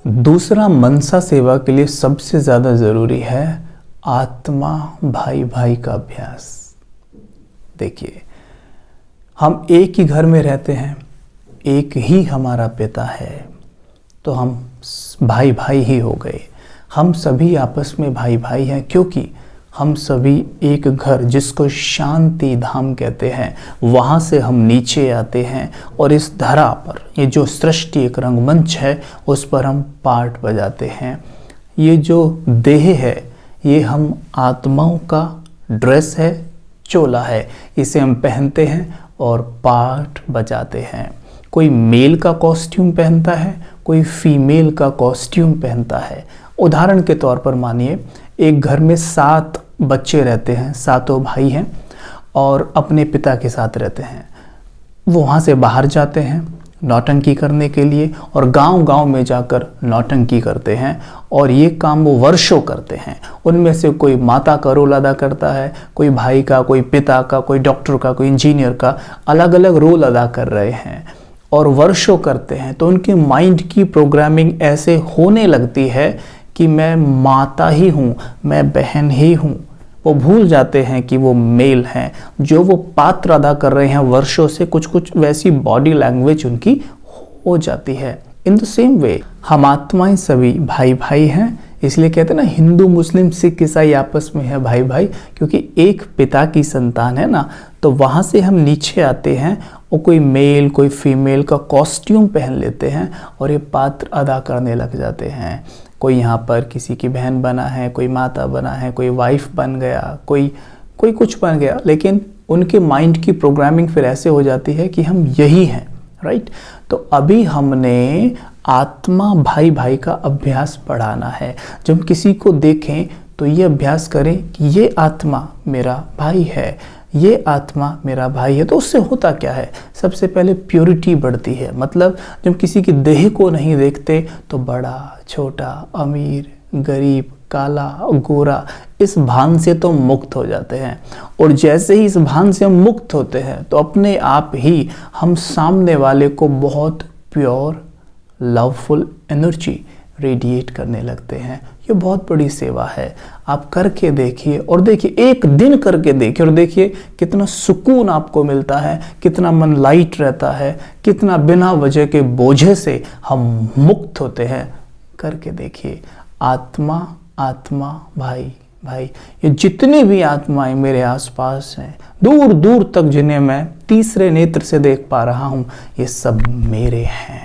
दूसरा मनसा सेवा के लिए सबसे ज़्यादा ज़रूरी है आत्मा भाई भाई का अभ्यास। देखिए, हम एक ही घर में रहते हैं, एक ही हमारा पिता है, तो हम भाई भाई ही हो गए। हम सभी आपस में भाई भाई हैं, क्योंकि हम सभी एक घर, जिसको शांति धाम कहते हैं, वहाँ से हम नीचे आते हैं और इस धरा पर, ये जो सृष्टि एक रंगमंच है, उस पर हम पार्ट बजाते हैं। ये जो देह है, ये हम आत्माओं का ड्रेस है, चोला है, इसे हम पहनते हैं और पार्ट बजाते हैं। कोई मेल का कॉस्ट्यूम पहनता है, कोई फीमेल का कॉस्ट्यूम पहनता है। उदाहरण के तौर पर मानिए, एक घर में 7 बच्चे रहते हैं, 7 भाई हैं और अपने पिता के साथ रहते हैं। वो वहाँ से बाहर जाते हैं नौटंकी करने के लिए और गांव-गांव में जाकर नौटंकी करते हैं, और ये काम वो वर्षों करते हैं। उनमें से कोई माता का रोल अदा करता है, कोई भाई का, कोई पिता का, कोई डॉक्टर का, कोई इंजीनियर का, अलग अलग रोल अदा कर रहे हैं और वर्षों करते हैं। तो उनके माइंड की प्रोग्रामिंग ऐसे होने लगती है कि मैं माता ही हूँ, मैं बहन ही हूँ। वो भूल जाते हैं कि वो मेल हैं, जो वो पात्र अदा कर रहे हैं वर्षों से। कुछ कुछ वैसी बॉडी लैंग्वेज उनकी हो जाती है। इन द सेम वे हम आत्माएं सभी भाई भाई हैं। इसलिए कहते हैं ना, हिंदू मुस्लिम सिख ईसाई आपस में है भाई भाई, क्योंकि एक पिता की संतान है ना। तो वहाँ से हम नीचे आते हैं और कोई मेल कोई फीमेल का कॉस्ट्यूम पहन लेते हैं और ये पात्र अदा करने लग जाते हैं। कोई यहाँ पर किसी की बहन बना है, कोई माता बना है, कोई वाइफ बन गया, कोई कुछ बन गया, लेकिन उनके माइंड की प्रोग्रामिंग फिर ऐसे हो जाती है कि हम यही हैं, राइट। तो अभी हमने आत्मा भाई भाई का अभ्यास बढ़ाना है। जब किसी को देखें तो ये अभ्यास करें कि ये आत्मा मेरा भाई है, ये आत्मा मेरा भाई है। तो उससे होता क्या है, सबसे पहले प्योरिटी बढ़ती है। मतलब जब किसी की देह को नहीं देखते तो बड़ा छोटा, अमीर गरीब, काला गोरा, इस भान से तो मुक्त हो जाते हैं। और जैसे ही इस भान से हम मुक्त होते हैं तो अपने आप ही हम सामने वाले को बहुत प्योर लवफुल एनर्जी रेडिएट करने लगते हैं। ये बहुत बड़ी सेवा है, आप करके देखिए। और देखिए, एक दिन करके देखिए और देखिए कितना सुकून आपको मिलता है, कितना मन लाइट रहता है, कितना बिना वजह के बोझे से हम मुक्त होते हैं। करके देखिए। आत्मा आत्मा भाई भाई, ये जितनी भी आत्माएं मेरे आसपास हैं, दूर दूर तक जिन्हें मैं तीसरे नेत्र से देख पा रहा हूं, ये सब मेरे हैं।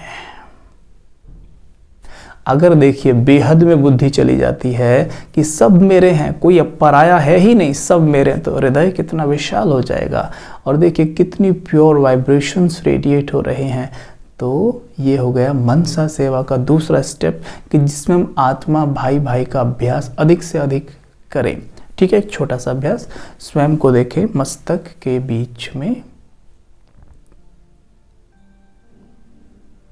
अगर देखिए बेहद में बुद्धि चली जाती है कि सब मेरे हैं, कोई अब पराया है ही नहीं, सब मेरे हैं, तो हृदय कितना विशाल हो जाएगा। और देखिए कितनी प्योर वाइब्रेशंस रेडिएट हो रहे हैं। तो ये हो गया मनसा सेवा का दूसरा स्टेप, कि जिसमें हम आत्मा भाई भाई का अभ्यास अधिक से अधिक करें। ठीक है, एक छोटा सा अभ्यास। स्वयं को देखें मस्तक के बीच में।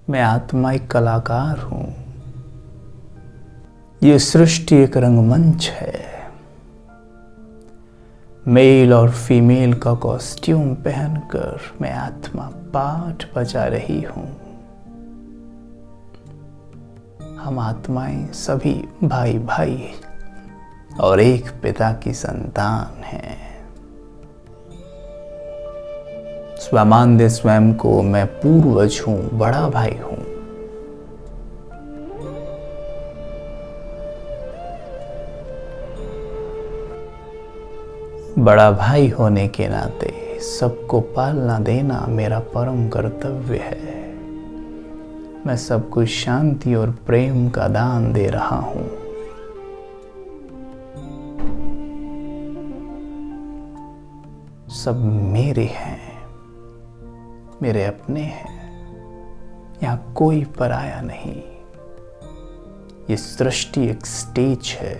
मैं आत्मा एक कलाकार हूं, ये सृष्टि एक रंगमंच है। मेल और फीमेल का कॉस्ट्यूम पहनकर मैं आत्मा पाठ बजा रही हूं। हम आत्माएं सभी भाई भाई और एक पिता की संतान हैं। स्वमान दे स्वयं को, मैं पूर्वज हूं, बड़ा भाई हूं। बड़ा भाई होने के नाते सबको पालना देना मेरा परम कर्तव्य है। मैं सबको शांति और प्रेम का दान दे रहा हूं। सब मेरे हैं, मेरे अपने हैं, यहां कोई पराया नहीं। ये सृष्टि एक स्टेज है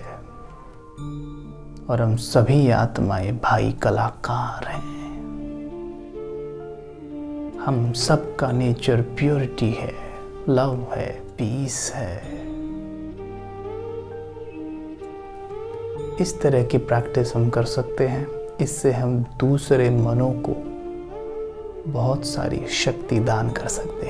और हम सभी आत्माएं भाई कलाकार हैं। हम सबका नेचर प्योरिटी है, लव है, पीस है। इस तरह की प्रैक्टिस हम कर सकते हैं। इससे हम दूसरे मनों को बहुत सारी शक्ति दान कर सकते हैं।